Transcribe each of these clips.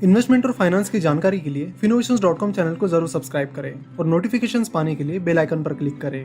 Investment और finance की जानकारी के लिए Finnovations.com चैनल को जरूर सब्सक्राइब करें और नोटिफिकेशंस पाने के लिए बेल आइकन पर क्लिक करें।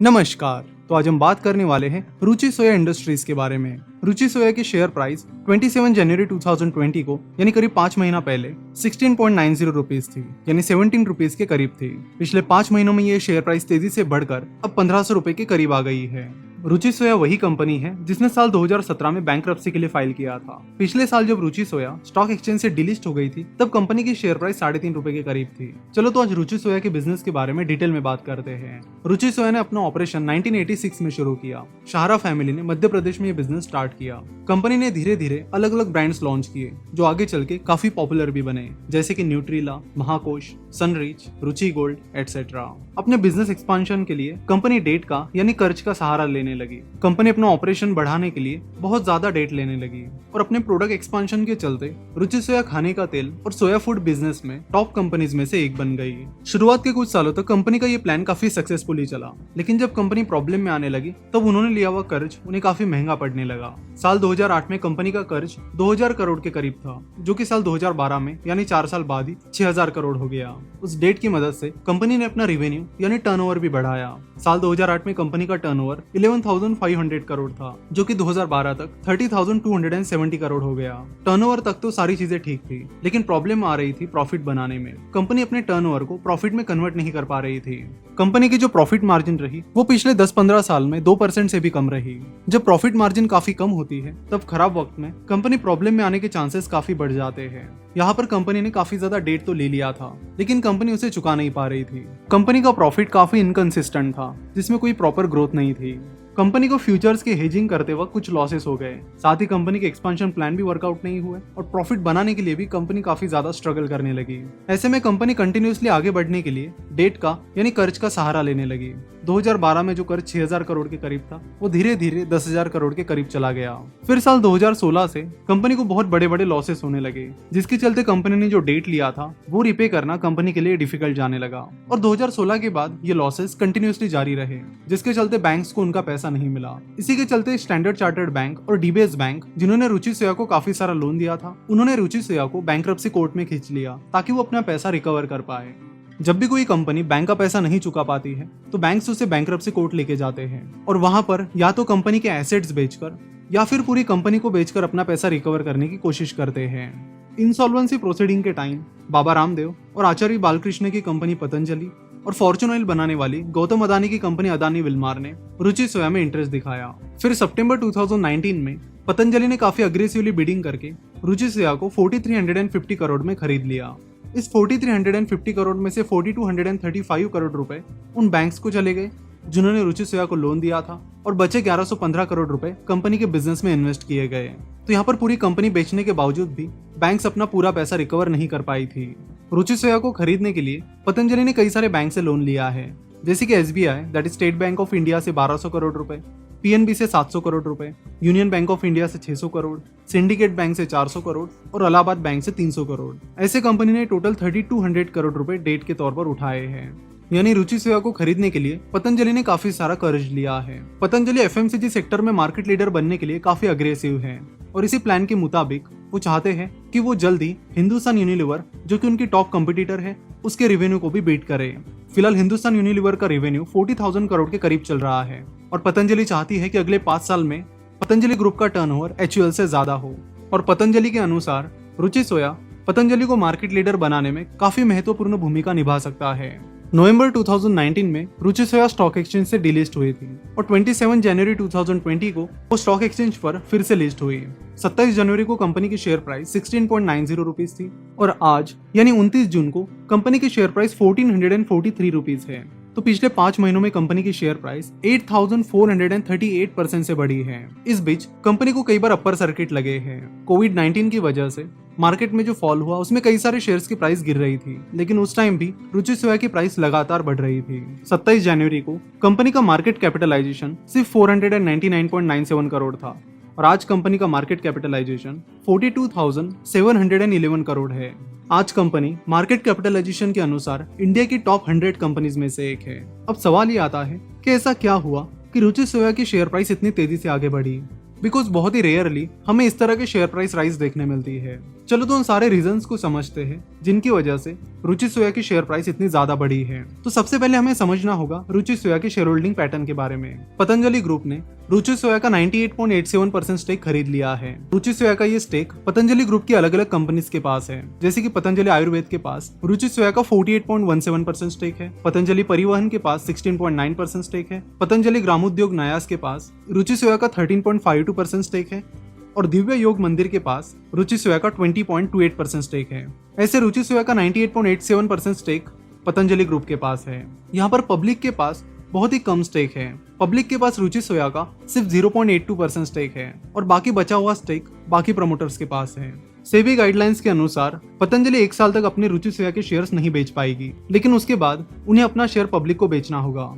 नमस्कार। तो आज हम बात करने वाले हैं रुचि सोया इंडस्ट्रीज के बारे में। रुचि सोया की शेयर प्राइस 27 जनवरी 2020 को यानी करीब 5 महीना पहले 16.90 रुपीज थी, यानी 17 रुपीज के करीब थी। पिछले 5 महीनों में ये शेयर प्राइस तेजी से बढ़कर अब 1500 रुपए के करीब आ गई है। रुचि सोया वही कंपनी है जिसने साल 2017 में बैंकरप्सी के लिए फाइल किया था। पिछले साल जब रुचि सोया स्टॉक एक्सचेंज से डिलिस्ट हो गई थी तब कंपनी की शेयर प्राइस 3.5 रुपए के करीब थी। चलो तो आज रुचि सोया के बिजनेस के बारे में डिटेल में बात करते हैं। रुचि सोया ने अपना ऑपरेशन 1986 में शुरू किया। शाहरा फैमिली ने मध्य प्रदेश में ये बिजनेस स्टार्ट किया। कंपनी ने धीरे धीरे अलग अलग ब्रांड्स लॉन्च किए जो आगे चल के काफी पॉपुलर भी बने, जैसे कि न्यूट्रीला, महाकोश, सनरिच, रुचि गोल्ड एटसेट्रा। अपने बिजनेस एक्सपांशन के लिए कंपनी डेट का यानी कर्ज का सहारा लेने लगी। कंपनी अपना ऑपरेशन बढ़ाने के लिए बहुत ज्यादा डेट लेने लगी और अपने प्रोडक्ट एक्सपांशन के चलते रुचि सोया खाने का तेल और सोया फूड बिजनेस में टॉप कंपनीज में से एक बन गई। शुरुआत के कुछ सालों तक कंपनी का ये प्लान काफी सक्सेसफुली चला, लेकिन जब कंपनी प्रॉब्लम में आने लगी तब उन्होंने लिया हुआ कर्ज उन्हें काफी महंगा पड़ने लगा। साल 2008 में कंपनी का कर्ज 2000 करोड़ के करीब था, जो कि साल 2012 में यानी 4 साल बाद ही 6000 करोड़ हो गया। उस डेट की मदद से कंपनी ने अपना रेवेन्यू यानी टर्नओवर भी बढ़ाया। साल 2008 में कंपनी का टर्नओवर 11,500 करोड़ था, जो कि 2012 तक 30,270 करोड़ हो गया। टर्नओवर तक तो सारी चीजें ठीक थी, लेकिन प्रॉब्लम आ रही थी प्रॉफिट बनाने में। कंपनी अपने टर्नओवर को प्रॉफिट में कन्वर्ट नहीं कर पा रही थी। कंपनी की जो प्रॉफिट मार्जिन रही वो पिछले 10-15 साल में 2% से भी कम रही। जब प्रॉफिट मार्जिन काफी कम होती है तब खराब वक्त में कंपनी प्रॉब्लम में आने के चांसेस काफी बढ़ जाते हैं। यहाँ पर कंपनी ने काफी ज्यादा डेट तो ले लिया था, लेकिन कंपनी उसे चुका नहीं पा रही थी। कंपनी का प्रॉफिट काफी इनकंसिस्टेंट था, जिसमें कोई प्रॉपर ग्रोथ नहीं थी। कंपनी को फ्यूचर्स के हेजिंग करते वक्त कुछ लॉसेस हो गए। साथ ही कंपनी के एक्सपेंशन प्लान भी वर्कआउट नहीं हुए और प्रॉफिट बनाने के लिए भी कंपनी काफी ज्यादा स्ट्रगल करने लगी। ऐसे में कंपनी कंटिन्यूअसली आगे बढ़ने के लिए डेट का यानी कर्ज का सहारा लेने लगी। 2012 में जो कर्ज 6000 करोड़ के करीब था वो धीरे धीरे 10,000 करोड़ के करीब चला गया। फिर साल 2016 से कंपनी को बहुत बड़े बड़े लॉसेस होने लगे, जिसके चलते कंपनी ने जो डेट लिया था वो रिपे करना कंपनी के लिए डिफिकल्ट जाने लगा। और 2016 के बाद ये लॉसेस कंटिन्यूअसली जारी रहे, जिसके चलते बैंक्स को उनका पैसा नहीं मिला। इसी के चलते स्टैंडर्ड चार्टर्ड बैंक और डीबीएस बैंक, जिन्होंने रुचि सोया को काफी सारा लोन दिया था, उन्होंने रुचि सोया को बैंकरप्सी कोर्ट में खींच लिया ताकि वो अपना पैसा रिकवर कर पाए। जब भी कोई कंपनी बैंक का पैसा नहीं चुका पाती है तो बैंक्स उसे बैंकरप्सी कोर्ट लेके जाते हैं और वहां पर या तो कंपनी के एसेट्स बेचकर या फिर पूरी कंपनी को बेचकर अपना पैसा रिकवर करने की कोशिश करते हैं। इंसॉल्वेंसी प्रोसीडिंग के टाइम बाबा रामदेव और आचार्य बालकृष्ण की कंपनी पतंजलि और फॉर्चून ऑयल बनाने वाली गौतम अदानी की कंपनी अदानी विल्मार ने रुचि सोया में इंटरेस्ट दिखाया। फिर सितंबर 2019 में पतंजलि ने काफी अग्रेसिवली बिडिंग करके रुचि सोया को 4350 करोड़ में खरीद लिया। इस 4350 करोड़ में से 4235 करोड़ रुपए उन बैंक्स को चले गए जिन्होंने रुचि सोया को लोन दिया था, और बचे 1115 करोड़ रुपए कंपनी के बिजनेस में इन्वेस्ट किए गए। तो यहाँ पर पूरी कंपनी बेचने के बावजूद भी बैंक्स अपना पूरा पैसा रिकवर नहीं कर पाई थी। रुचि सोया को खरीदने के लिए पतंजलि ने कई सारे बैंक से लोन लिया है, जैसे कि SBI that is state bank of India से 1200 करोड़ रुपए, पीएनबी से 700 करोड़ रुपए, यूनियन बैंक ऑफ इंडिया से 600 करोड़, सिंडिकेट बैंक से 400 करोड़ और इलाहाबाद बैंक से 300 करोड़। ऐसे कंपनी ने टोटल 3200 करोड़ रुपए डेट के तौर पर उठाए हैं। यानी रुचि सोया को खरीदने के लिए पतंजलि ने काफी सारा कर्ज लिया है। पतंजलि एफएमसीजी सेक्टर में मार्केट लीडर बनने के लिए काफी अग्रेसिव है और इसी प्लान के मुताबिक वो चाहते हैं कि वो जल्द ही हिंदुस्तान यूनिलीवर, जो कि उनकी टॉप कंपटीटर है, उसके रेवेन्यू को भी बीट करे। फिलहाल हिंदुस्तान यूनिलीवर का रेवेन्यू 40,000 करोड़ के करीब चल रहा है और पतंजलि चाहती है कि अगले 5 साल में पतंजलि ग्रुप का टर्नओवर एचयूएल से ज्यादा हो। और पतंजलि के अनुसार रुचि सोया पतंजलि को मार्केट लीडर बनाने में काफी महत्वपूर्ण भूमिका निभा सकता है। नवंबर 2019 में रुचि सोया स्टॉक एक्सचेंज से डिलिस्ट हुई थी और 27 जनवरी 2020 को वो स्टॉक एक्सचेंज पर फिर से लिस्ट हुई। 27 जनवरी को कंपनी की शेयर प्राइस 16.90 रुपीज थी और आज यानी 29 जून को कंपनी की शेयर प्राइस 1443 रुपीज है। तो पिछले 5 महीनों में कंपनी की शेयर प्राइस 8438% से बढ़ी है। इस बीच कंपनी को कई बार अपर सर्किट लगे हैं। कोविड-19 की वजह से मार्केट में जो फॉल हुआ उसमें कई सारे शेयर्स की प्राइस गिर रही थी, लेकिन उस टाइम भी रुचि सोया की प्राइस लगातार बढ़ रही थी। 27 जनवरी को कंपनी का मार्केट कैपिटलाइजेशन सिर्फ 499.97 करोड़ था और आज कंपनी का मार्केट कैपिटलाइजेशन 42,711 करोड़ है। आज कंपनी मार्केट कैपिटलाइजेशन के अनुसार इंडिया की टॉप 100 कंपनीज में से एक है। अब सवाल ये आता है कि ऐसा क्या हुआ कि रुचि सोया की शेयर प्राइस इतनी तेजी से आगे बढ़ी। बिकॉज बहुत ही रेयरली हमें इस तरह के शेयर प्राइस राइज देखने मिलती है। चलो तो उन सारे रीजंस को समझते हैं जिनकी वजह से रुचि सोया की शेयर प्राइस इतनी ज्यादा बढ़ी है। तो सबसे पहले हमें समझना होगा रुचि सोया के शेयर होल्डिंग पैटर्न के बारे में। पतंजलि ग्रुप ने रुचि सोया का 98.87% स्टेक खरीद लिया है। रुचि सोया का ये स्टेक पतंजलि ग्रुप की अलग अलग कंपनीज के पास है, जैसे कि पतंजलि आयुर्वेद के पास रुचि सोया का 48.17% स्टेक है, पतंजलि परिवहन के पास 16.9% स्टेक है, पतंजलि ग्रामोद्योग न्यास के पास रुचि सोया का 13.52% स्टेक है और दिव्य योग मंदिर के पास रुचि सोया का 20.28% स्टेक है। ऐसे रुचि सोया का 98.87% स्टेक पतंजलि ग्रुप के पास है। यहाँ पर पब्लिक के पास बहुत ही कम स्टेक है। पब्लिक के पास रुचि सोया का सिर्फ 0.82% स्टेक है और बाकी बचा हुआ स्टेक बाकी प्रमोटर्स के पास है। सेबी गाइडलाइंस के अनुसार पतंजलि 1 साल तक अपने रुचि सोया के शेयर्स नहीं बेच पाएगी, लेकिन उसके बाद उन्हें अपना शेयर पब्लिक को बेचना होगा।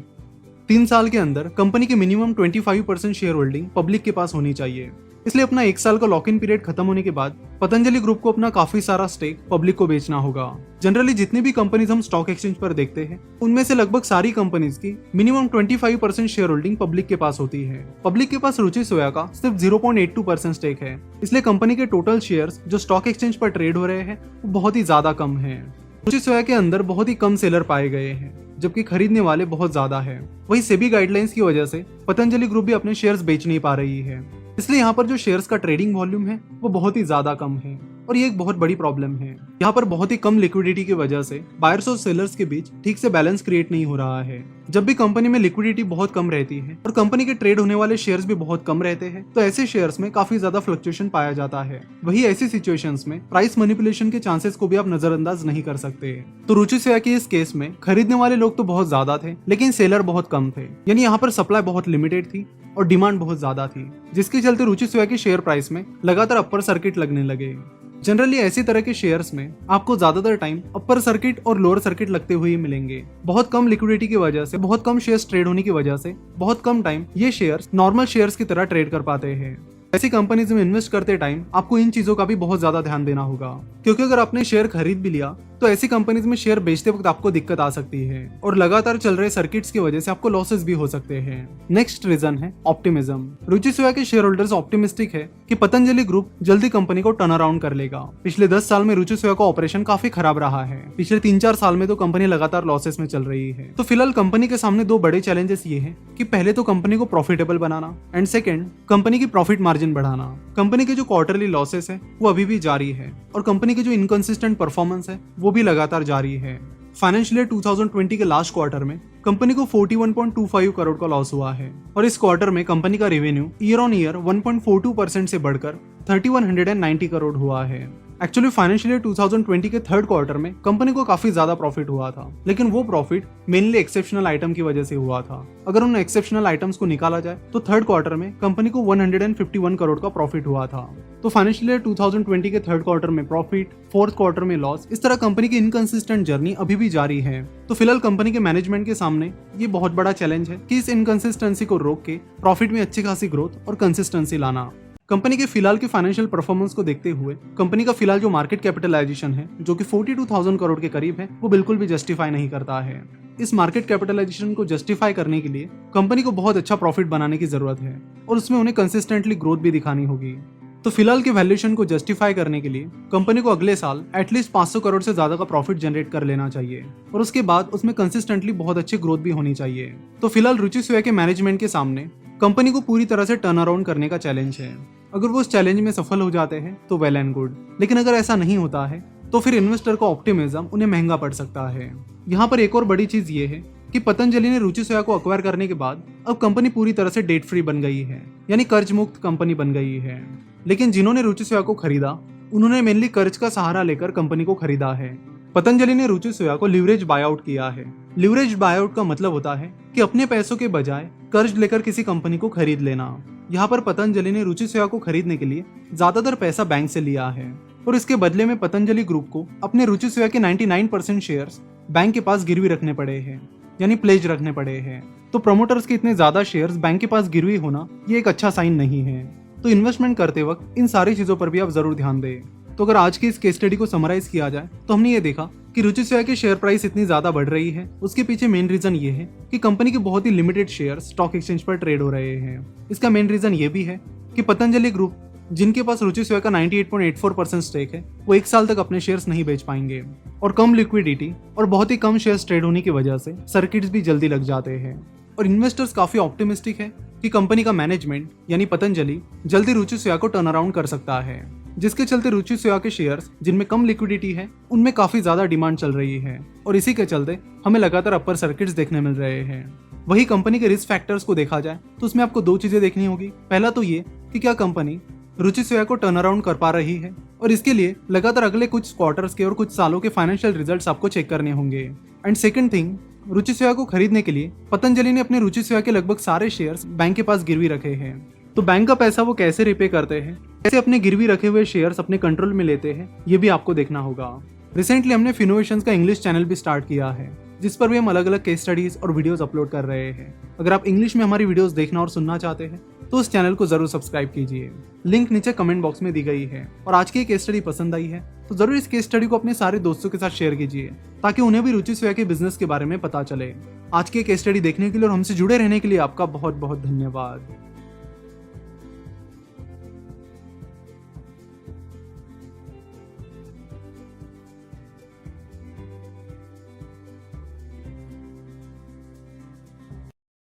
3 साल के अंदर कंपनी की मिनिमम 25% शेयर होल्डिंग पब्लिक के पास होनी चाहिए। इसलिए अपना 1 साल का लॉक इन पीरियड खत्म होने के बाद पतंजलि ग्रुप को अपना काफी सारा स्टेक पब्लिक को बेचना होगा। जनरली जितनी भी कंपनीज हम स्टॉक एक्सचेंज पर देखते हैं उनमें से लगभग सारी कंपनीज की मिनिमम 25% शेयर होल्डिंग पब्लिक के पास होती है। पब्लिक के पास रुचि सोया का सिर्फ 0.82% स्टेक है, इसलिए कंपनी के टोटल शेयर्स जो स्टॉक एक्सचेंज पर ट्रेड हो रहे हैं वो बहुत ही ज्यादा कम है। रुचि सोया के अंदर बहुत ही कम सेलर पाए गए हैं, जबकि खरीदने वाले बहुत ज्यादा है। वही सेबी गाइडलाइंस की वजह से पतंजलि ग्रुप भी अपने शेयर्स बेच नहीं पा रही है, इसलिए यहाँ पर जो शेयर्स का ट्रेडिंग वॉल्यूम है वो बहुत ही ज्यादा कम है और ये एक बहुत बड़ी प्रॉब्लम है। यहाँ पर बहुत ही कम लिक्विडिटी की वजह से बायर्स और सेलर्स के बीच ठीक से बैलेंस क्रिएट नहीं हो रहा है। जब भी कंपनी में लिक्विडिटी बहुत कम रहती है और कंपनी के ट्रेड होने वाले शेयर्स भी बहुत कम रहते हैं तो ऐसे शेयर्स में काफी ज्यादा फ्लक्चुएशन पाया जाता है। वही ऐसी सिचुएशंस में प्राइस मैनिपुलेशन के चांसेस को भी आप नजरअंदाज नहीं कर सकते। तो रुचि सोया के इस केस में खरीदने वाले लोग तो बहुत ज्यादा थे, लेकिन सेलर बहुत कम थे, यानी यहाँ पर सप्लाई बहुत लिमिटेड थी और डिमांड बहुत ज्यादा थी, जिसके चलते रुचि सोया के शेयर प्राइस में लगातार अपर सर्किट लगने लगे। जनरली ऐसी तरह के शेयर्स में आपको ज्यादातर टाइम अपर सर्किट और लोअर सर्किट लगते हुए ही मिलेंगे। बहुत कम लिक्विडिटी की वजह से, बहुत कम शेयर्स ट्रेड होने की वजह से बहुत कम टाइम ये शेयर्स नॉर्मल शेयर्स की तरह ट्रेड कर पाते हैं। ऐसी कंपनीज में इन्वेस्ट करते टाइम आपको इन चीजों का भी बहुत ज्यादा ध्यान देना होगा, क्योंकि अगर आपने शेयर खरीद भी लिया तो ऐसी कंपनीज में शेयर बेचते वक्त आपको दिक्कत आ सकती है और लगातार चल रहे सर्किट्स की वजह से आपको लॉसेस भी हो सकते हैं। नेक्स्ट रीजन है ऑप्टिमिज्म। रुचि सोया के शेयर होल्डर्स ऑप्टिमिस्टिक है कि पतंजलि ग्रुप जल्दी कंपनी को टर्न अराउंड कर लेगा। पिछले 10 साल में रुचि सोया का ऑपरेशन काफी खराब रहा है। पिछले 3-4 साल में तो कंपनी लगातार लॉसेस में चल रही है। तो फिलहाल कंपनी के सामने 2 बड़े चैलेंजेस ये हैं कि पहले तो कंपनी को profitable banana and second company की प्रॉफिट मार्जिन बढ़ाना। कंपनी के जो क्वार्टरली लॉसेस है वो अभी भी जारी है और कंपनी की जो इनकंसिस्टेंट परफॉर्मेंस है वो भी लगातार जारी है। फाइनेंशियल ईयर 2020 के लास्ट क्वार्टर में कंपनी को 41.25 करोड़ का लॉस हुआ है और इस क्वार्टर में कंपनी का रेवेन्यू ईयर ऑन ईयर 1.42% से बढ़कर 3190 करोड़ हुआ है। एक्चुअली फाइनेंशियल ईयर 2020 के थर्ड क्वार्टर में कंपनी को काफी ज्यादा प्रॉफिट हुआ था, लेकिन वो प्रॉफिट मेनली एक्सेप्शनल आइटम की वजह से हुआ था। अगर उन एक्सेप्शनल आइटम्स को निकाला जाए तो थर्ड क्वार्टर में कंपनी को 151 करोड़ का प्रॉफिट हुआ था। तो फाइनेंशियल ईयर 2020 के थर्ड क्वार्टर में प्रॉफिट, फोर्थ क्वार्टर में लॉस, इस तरह कंपनी की इनकंसिस्टेंट जर्नी अभी भी जारी है। तो फिलहाल कंपनी के मैनेजमेंट के सामने ये बहुत बड़ा चैलेंज है कि इस इनकंसिस्टेंसी को रोक के प्रॉफिट में अच्छी खासी ग्रोथ और कंसिस्टेंसी लाना। कंपनी के फिलहाल की फाइनेंशियल परफॉर्मेंस को देखते हुए कंपनी का फिलहाल जो मार्केट कैपिटलाइजेशन है जो कि 42,000 करोड़ के करीब है वो बिल्कुल भी जस्टिफाई नहीं करता है। इस मार्केट कैपिटलाइजेशन को जस्टिफाई करने के लिए कंपनी को बहुत अच्छा प्रॉफिट बनाने की जरूरत है और उसमें उन्हें कंसिस्टेंटली ग्रोथ भी दिखानी होगी। तो फिलहाल के वैल्यूएशन को जस्टिफाई करने के लिए कंपनी को अगले साल एटलीस्ट 500 करोड़ से ज्यादा का प्रॉफिट जनरेट कर लेना चाहिए और उसके बाद उसमें कंसिस्टेंटली बहुत अच्छी ग्रोथ भी होनी चाहिए। तो फिलहाल रुचि सोया के मैनेजमेंट के सामने कंपनी को पूरी तरह से टर्न अराउंड करने का चैलेंज है। अगर वो उस चैलेंज में सफल हो जाते हैं तो वेल एंड गुड, लेकिन अगर ऐसा नहीं होता है तो फिर इन्वेस्टर का ऑप्टिमिज्म उन्हें महंगा पड़ सकता है। यहाँ पर एक और बड़ी चीज ये है कि पतंजलि ने रुचि सोया को अक्वायर करने के बाद अब कंपनी पूरी तरह से डेट फ्री बन गई है, यानी कर्ज मुक्त कंपनी बन गई है। लेकिन जिन्होंने रुचि सोया को खरीदा उन्होंने मेनली कर्ज का सहारा लेकर कंपनी को खरीदा है। पतंजलि ने रुचि सोया को लिवरेज बायआउट किया है। लिवरेज बायआउट का मतलब होता है कि अपने पैसों के बजाय कर्ज लेकर किसी कंपनी को खरीद लेना। यहाँ पर पतंजलि ने रुचि सोया को खरीदने के लिए ज्यादातर पैसा बैंक से लिया है और इसके बदले में पतंजलि ग्रुप को अपने रुचि सोया के 99% शेयर्स बैंक के पास गिरवी रखने पड़े हैं, यानी प्लेज रखने पड़े हैं। तो प्रमोटर्स के इतने ज्यादा शेयर्स बैंक के पास गिरवी होना ये एक अच्छा साइन नहीं है। तो इन्वेस्टमेंट करते वक्त इन सारी चीजों पर भी आप जरूर ध्यान दें। तो अगर आज की इस केस स्टडी को समराइज किया जाए तो हमने ये देखा कि रुचि सोया की शेयर प्राइस इतनी ज्यादा बढ़ रही है, उसके पीछे मेन रीजन ये है कि कंपनी के बहुत ही लिमिटेड शेयर स्टॉक एक्सचेंज पर ट्रेड हो रहे हैं। इसका मेन रीजन ये भी है कि पतंजलि ग्रुप जिनके पास रुचि सोया का 98.84% स्टेक है वो 1 साल तक अपने शेयर्स नहीं बेच पाएंगे। और कम लिक्विडिटी और बहुत ही कम शेयर्स ट्रेड होने की वजह से सर्किट्स भी जल्दी लग जाते हैं। और इन्वेस्टर्स काफी ऑप्टिमिस्टिक है कि कंपनी का मैनेजमेंट यानी पतंजलि जल्दी रुचि सोया को टर्न अराउंड कर सकता है, जिसके चलते रुचि सोया के शेयर्स जिनमें कम लिक्विडिटी है उनमें काफी ज्यादा डिमांड चल रही है और इसी के चलते हमें लगातार अपर सर्किट्स देखने मिल रहे हैं। वही कंपनी के रिस्क फैक्टर्स को देखा जाए तो उसमें आपको 2 चीजें देखनी होगी। पहला तो ये कि क्या कंपनी रुचि सोया को टर्न अराउंड कर पा रही है, और इसके लिए लगातार अगले कुछ क्वार्टर्स के और कुछ सालों के फाइनेंशियल रिजल्ट्स आपको चेक करने होंगे। एंड सेकंड थिंग, रुचि सोया को खरीदने के लिए पतंजलि ने अपने रुचि सोया के लगभग सारे शेयर्स बैंक के पास गिरवी रखे हैं। तो बैंक का पैसा वो कैसे रिपे करते हैं, कैसे अपने गिरवी रखे हुए शेयर्स अपने कंट्रोल में लेते हैं, ये भी आपको देखना होगा। रिसेंटली हमने फिनोवेशंस का इंग्लिश चैनल भी स्टार्ट किया है, जिस पर भी हम अलग अलग केस स्टडीज और वीडियोस अपलोड कर रहे हैं। अगर आप इंग्लिश में हमारी वीडियोस देखना और सुनना चाहते हैं तो उस चैनल को जरूर सब्सक्राइब कीजिए। लिंक नीचे कमेंट बॉक्स में दी गई है। और आज की केस स्टडी पसंद आई है तो जरूर इस केस स्टडी को अपने सारे दोस्तों के साथ शेयर कीजिए, ताकि उन्हें भी रुचि सोया के बिजनेस के बारे में पता चले। आज की केस स्टडी देखने के लिए और हमसे जुड़े रहने के लिए आपका बहुत बहुत धन्यवाद।